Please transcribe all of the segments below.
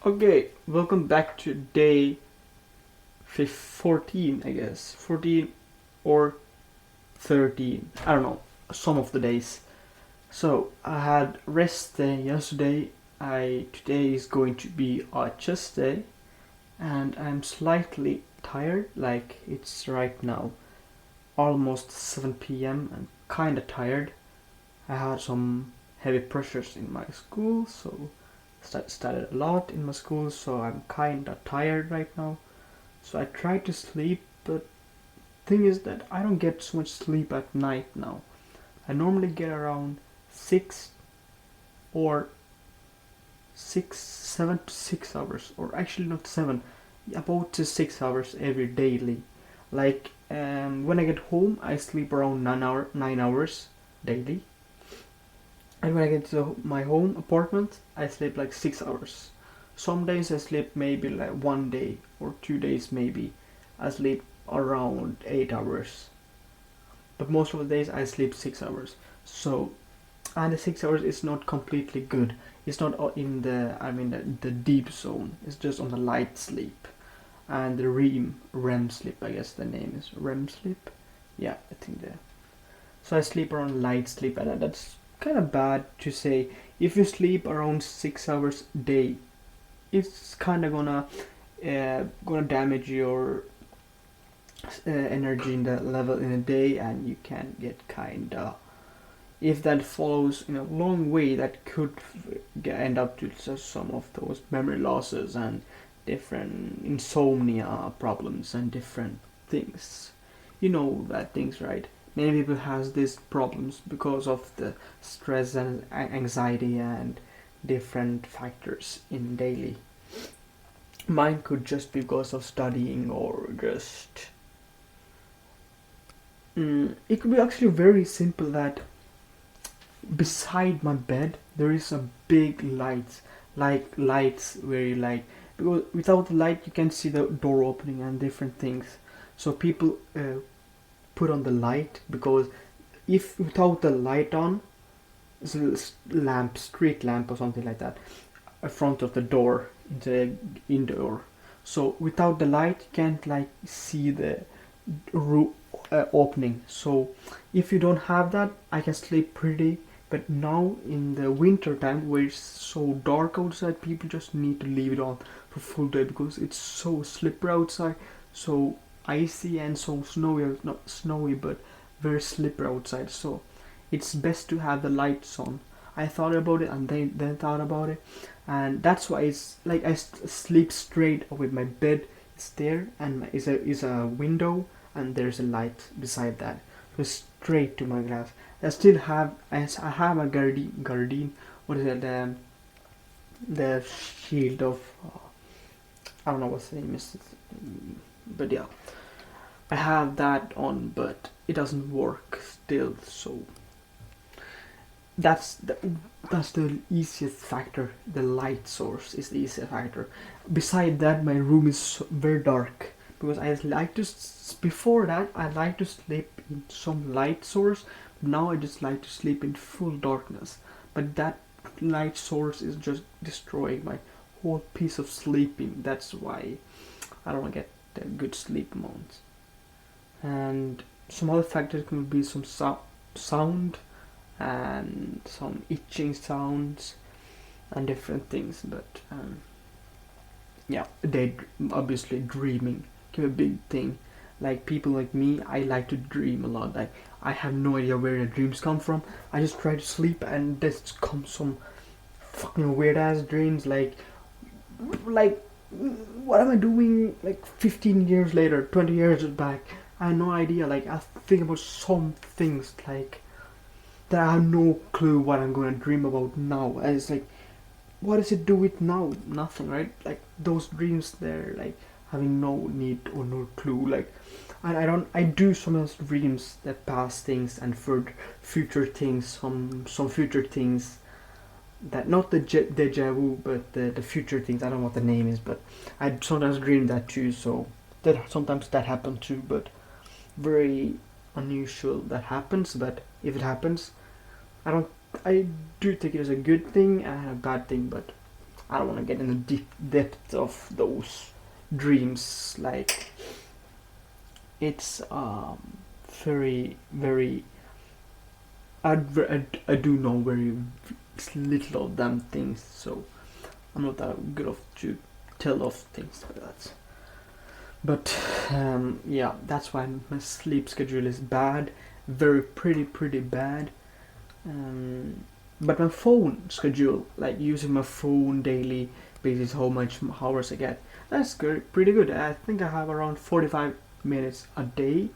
Okay, welcome back to day 14, I guess. 14 or 13. I don't know. Some of the days. So, I had rest day yesterday. Today is going to be a chest day and I'm slightly tired. Like it's right now almost 7 p.m. I'm kind of tired. I had some heavy pressures in my school, so studied a lot in my school, so I'm kind of tired right now. So I try to sleep, but thing is that I don't get so much sleep at night now. I normally get around 6 or 7 to 6 hours, or actually not 7, about to 6 hours every daily. Like when I get home, I sleep around 9 hours daily, and when I get to my home apartment, I sleep like 6 hours. Some days I sleep maybe like 1 day or 2 days maybe. I sleep around 8 hours, but most of the days I sleep 6 hours. So, and the 6 hours is not completely good. It's not in the deep zone. It's just on the light sleep and the REM sleep. I guess the name is REM sleep. Yeah, I think that. So I sleep around light sleep, and that's kind of bad to say. If you sleep around 6 hours a day, it's kind of gonna damage your energy in the level in a day, and you can get kind of, if that follows in a long way, that could end up to some of those memory losses and different insomnia problems and different things. You know that things, right? Many people has these problems because of the stress and anxiety and different factors in daily. Mine could just be because of studying or just it could be actually very simple that beside my bed there is a big light, like lights where you like, because without the light you can see the door opening and different things. So people put on the light, because if without the light on, it's a lamp, street lamp or something like that, in front of the door into the indoor. So without the light you can't like see the opening. So if you don't have that, I can sleep pretty. But now in the winter time where it's so dark outside, people just need to leave it on for full day because it's so slippery outside, so icy and so snowy. Not snowy, but very slippery outside. So it's best to have the lights on. I thought about it and then thought about it, and that's why it's like I sleep straight with my bed. It's there, and is a window, and there's a light beside that, so straight to my glass. I have a guardian. What is it? The shield of. I don't know what the name is, but yeah, I have that on, but it doesn't work still. So that's the, that's the easiest factor. The light source is the easiest factor. Beside that, my room is very dark because I like to. Before that, I like to sleep in some light source. Now I just like to sleep in full darkness. But that light source is just destroying my whole piece of sleeping. That's why I don't get the good sleep amounts. And some other factors could be some sound and some itching sounds and different things. But yeah, they obviously dreaming can be a big thing. Like people like me, I like to dream a lot. Like I have no idea where the dreams come from. I just try to sleep and just come some fucking weird ass dreams. Like what am I doing? Like 15 years later, 20 years back, I have no idea. Like I think about some things like that I have no clue what I'm gonna dream about now. And it's like, what does it do with now? Nothing, right? Like those dreams, they're like having no need or no clue. Like, and I do some of those dreams that past things and for future things, some future things that not the deja vu, but the future things. I don't know what the name is, but I sometimes dream that too. So that sometimes that happens too, but very unusual that happens. But if it happens, I don't. I do think it is a good thing and a bad thing, but I don't want to get in the deep depth of those dreams. Like, it's very, very. I do know very little of them things, so I'm not that good of to tell of things like that. But yeah, that's why my sleep schedule is bad, very pretty bad. But my phone schedule, like using my phone daily basis, how much hours I get, that's good, pretty good. I think I have around 45 minutes a day,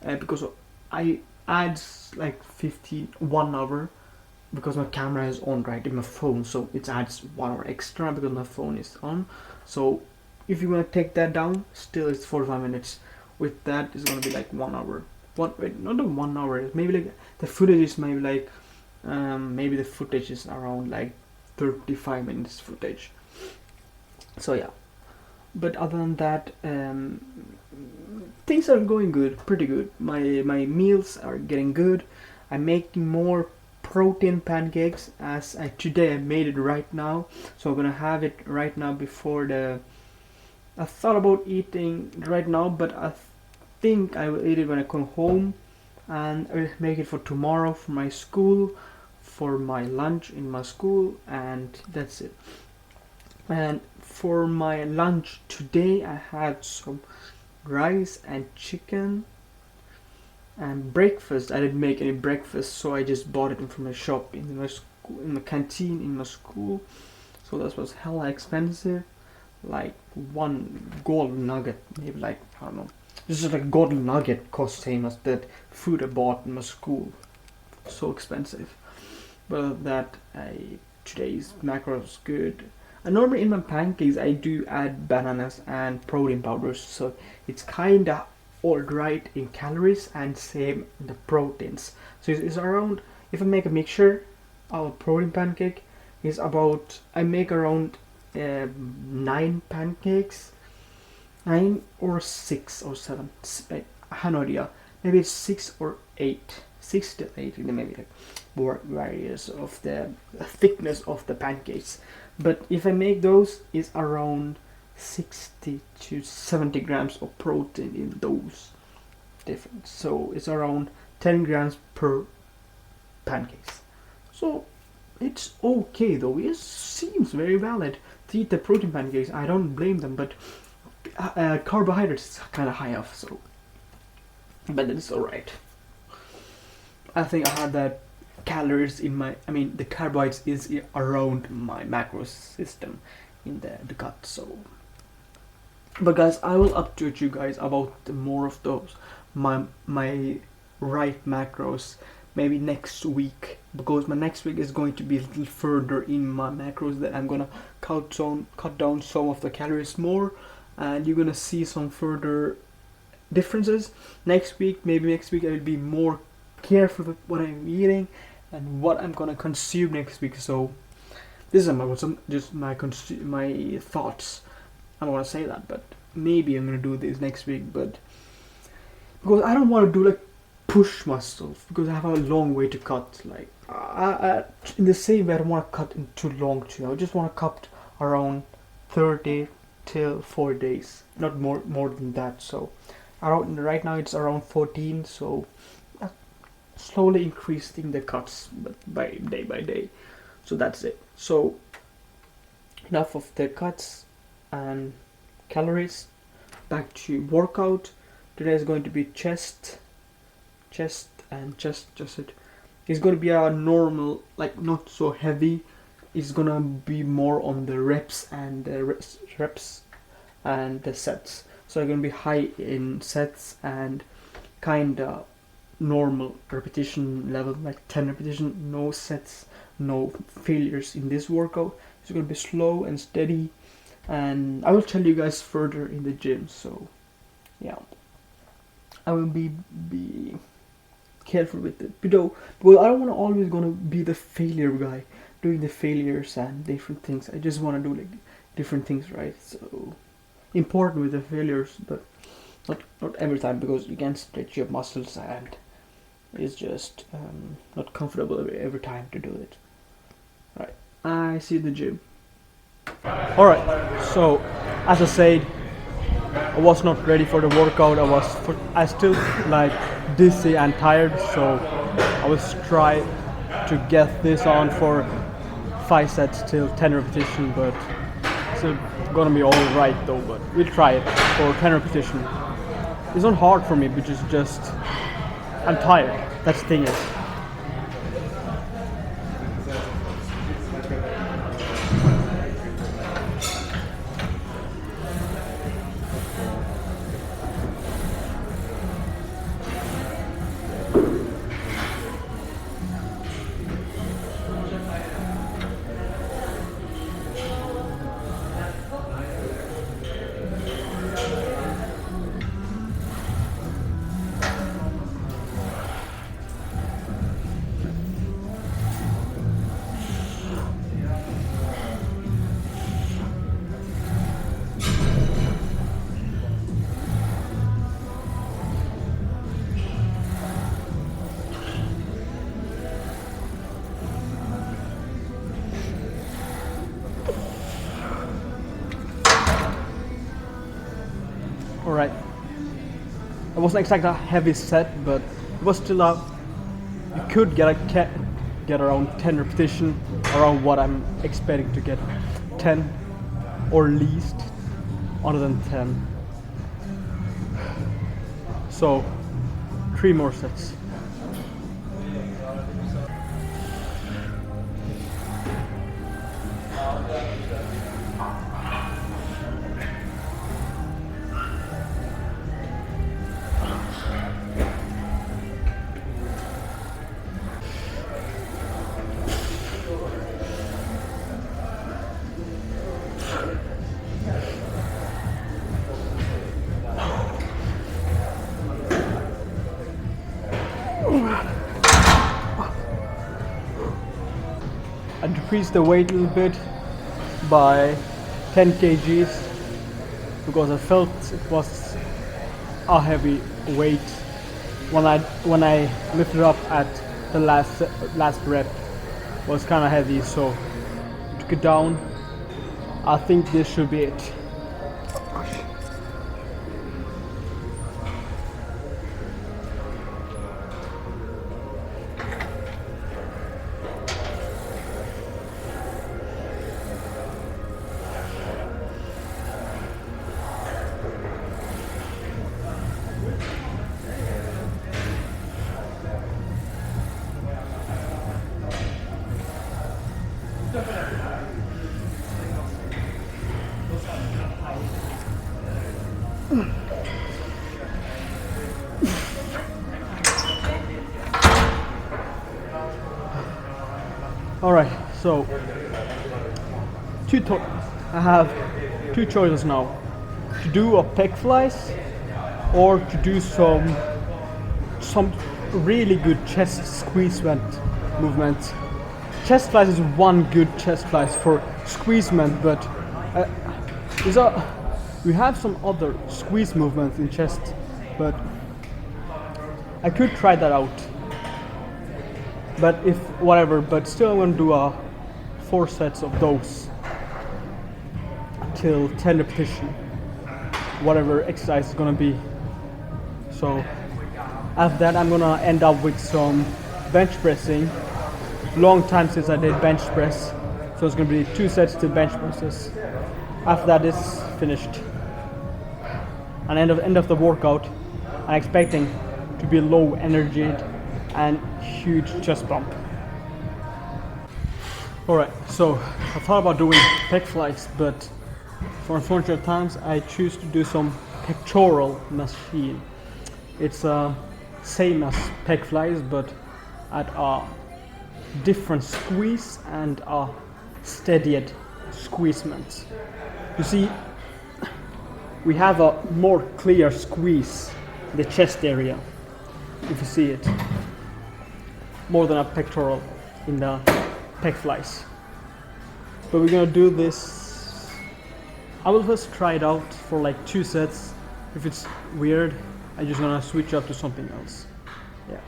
because I add like 1 hour because my camera is on right in my phone, so it adds 1 hour extra because my phone is on. So if you want to take that down, still it's 45 minutes. With that, it's gonna be like 1 hour. Wait, not a 1 hour. Maybe like the footage is maybe like maybe the footage is around like 35 minutes footage. So yeah, but other than that, things are going good, pretty good. My meals are getting good. I'm making more protein pancakes as today I made it right now, so I'm gonna have it right now before the. I thought about eating right now, but I think I will eat it when I come home, and I will make it for tomorrow for my school, for my lunch in my school, and that's it. And for my lunch today, I had some rice and chicken. And breakfast, I didn't make any breakfast, so I just bought it from a shop in my school, in the canteen in my school. So that was hella expensive, like one golden nugget, maybe like I don't know. This is like a golden nugget cost same as that food I bought in my school. So expensive, but that today's macro is good. And normally in my pancakes I do add bananas and protein powders, so it's kinda alright in calories and same in the proteins. So it's around, if I make a mixture of a protein pancake, is about, I make around 9 pancakes, 9 or 6 or 7. I have no idea. Maybe it's 6 or 8. 6 to 8, maybe like more various of the thickness of the pancakes. But if I make those, it's around 60 to 70 grams of protein in those different. So it's around 10 grams per pancakes. So it's okay though. It seems very valid to eat the protein pancakes. I don't blame them, but carbohydrates is kind of high off. So, but it's alright. I think I had that calories in my. I mean, the carbohydrates is around my macro system in the gut. So. But guys, I will update you guys about more of those my right macros maybe next week, because my next week is going to be a little further in my macros that I'm gonna cut down some of the calories more, and you're gonna see some further differences next week. Maybe next week I will be more careful with what I'm eating and what I'm gonna consume next week. So this is my thoughts. I don't want to say that, but maybe I'm gonna do this next week. But because I don't want to do like push myself, because I have a long way to cut. Like I in the same way, I don't want to cut in too long too. I just want to cut around 30 till 4 days, not more than that. So around right now it's around 14. So slowly increasing the cuts, but by day. So that's it. So enough of the cuts and calories. Back to workout. Today is going to be chest and chest. Just it. It's going to be a normal, like not so heavy. It's gonna be more on the reps and the sets. So I'm gonna be high in sets and kinda normal repetition level, like 10 repetition, no sets, no failures in this workout. It's gonna be slow and steady, and I will tell you guys further in the gym. So yeah, I will be careful with it, because I don't want to always gonna be the failure guy doing the failures and different things. I just want to do like different things, right? So important with the failures, but not every time, because you can stretch your muscles and it's just not comfortable every time to do it. Right, I see the gym. Alright, so as I said, I was not ready for the workout. I still like dizzy and tired, so I was try to get this on for 5 sets till 10 repetition, but it's not gonna be all right though. But we'll try it for 10 repetition. It's not hard for me, but it's just I'm tired. That's the thing is. Alright. It wasn't exactly a heavy set, but it was still a. You could get around 10 repetition, around what I'm expecting to get, 10 or least, other than 10. So 3 more sets. I decreased the weight a little bit by 10 kgs because I felt it was a heavy weight when I lifted up at the last rep. It was kind of heavy, so I took it down. I think this should be it. Alright, so I have 2 choices now. To do a pec flies or to do some really good chest squeeze movement. Chest flies is one good chest flies for squeezement, but we have some other squeeze movements in chest, but I could try that out. But but still I'm gonna do 4 sets of those till 10 repetition, whatever exercise is gonna be. So after that I'm gonna end up with some bench pressing. Long time since I did bench press, so it's gonna be 2 sets to bench presses. After that is finished. And end of the workout, I'm expecting to be low energy and huge chest bump. Alright, so I thought about doing pec flies, but for unfortunate times I choose to do some pectoral machine. It's same as pec flies, but at a different squeeze and a steadied squeezement. You see, we have a more clear squeeze in the chest area, if you see it, more than a pectoral in the pec flies. But we're gonna do this. I will first try it out for like 2 sets. If it's weird, I'm just gonna switch up to something else. Yeah.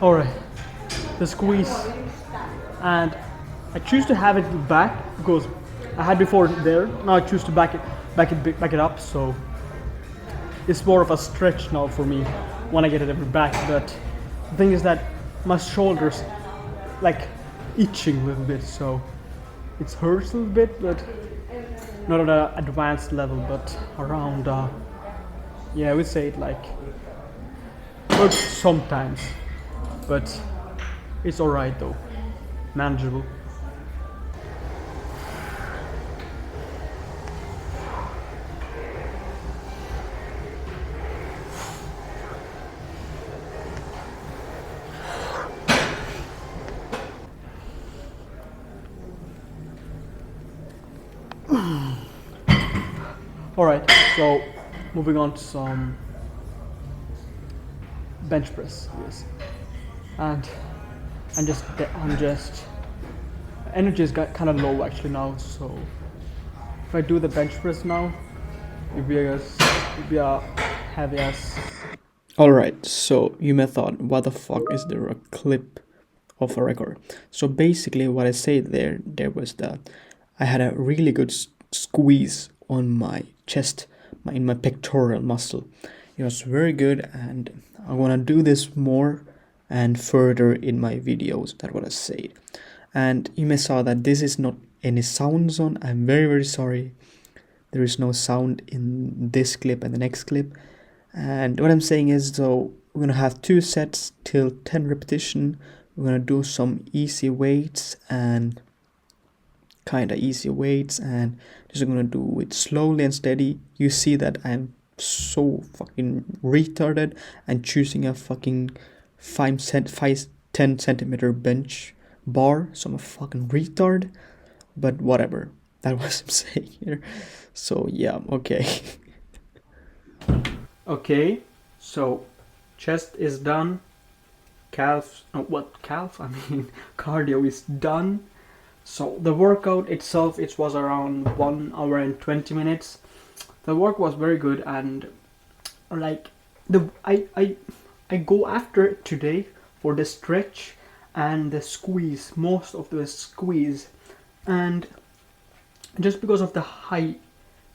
Alright, the squeeze, and I choose to have it back because I had before there. Now I choose to back it up. So it's more of a stretch now for me when I get it back. But the thing is that my shoulders like itching a little bit, so it hurts a little bit, but not at an advanced level, but around. Yeah, I would say it like hurts sometimes, but it's alright though, manageable. Alright, so moving on to some bench press, yes. And I'm just energy is kind of low actually now, so if I do the bench press now, it'll be a heavy ass. Alright, so you may thought, what the fuck is there a clip of a record? So basically what I said there was that I had a really good squeeze on my chest, in my pectoral muscle. It was very good, and I want to do this more and further in my videos. That's what I said. And you may saw that this is not any sounds on. I'm very sorry. There is no sound in this clip and the next clip. And what I'm saying is, so we're gonna have 2 sets till 10 repetition. We're gonna do some easy weights and just gonna do it slowly and steady. You see that I'm so fucking retarded and choosing a fucking 10 centimeter bench bar, so I'm a fucking retard, but whatever, that was I'm saying here. So yeah, okay. Okay, so chest is done, calf, I mean cardio is done. So the workout itself, it was around 1 hour and 20 minutes. The work was very good, and like I go after it today for the stretch and the squeeze, most of the squeeze, and just because of the high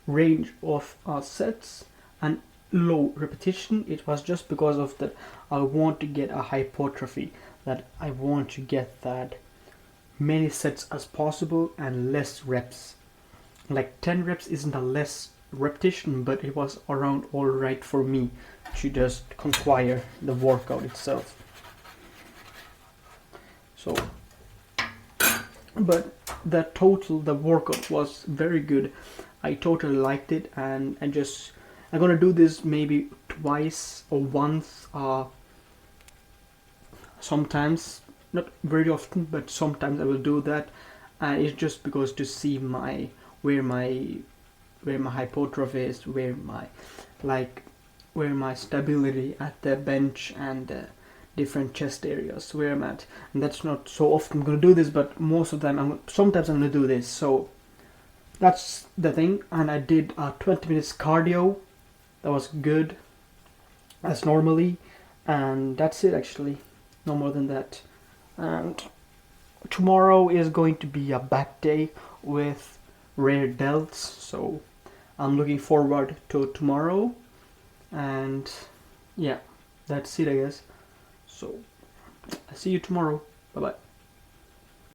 range of sets and low repetition, it was just because of that I want to get a hypertrophy, that I want to get that many sets as possible and less reps. Like 10 reps isn't a less repetition, but it was around all right for me to just conquer the workout itself. So, but the workout was very good. I totally liked it, and I'm gonna do this maybe twice or once, sometimes, not very often, but sometimes I will do that, and it's just because to see where my hypertrophy is, where my stability at the bench and the different chest areas where I'm at. And that's not so often I'm gonna do this, but most of the time sometimes I'm gonna do this. So that's the thing. And I did 20 minutes cardio. That was good as normally, and that's it actually, no more than that. And tomorrow is going to be a back day with rare delts, so I'm looking forward to tomorrow. And yeah, that's it I guess. So I see you tomorrow. Bye bye.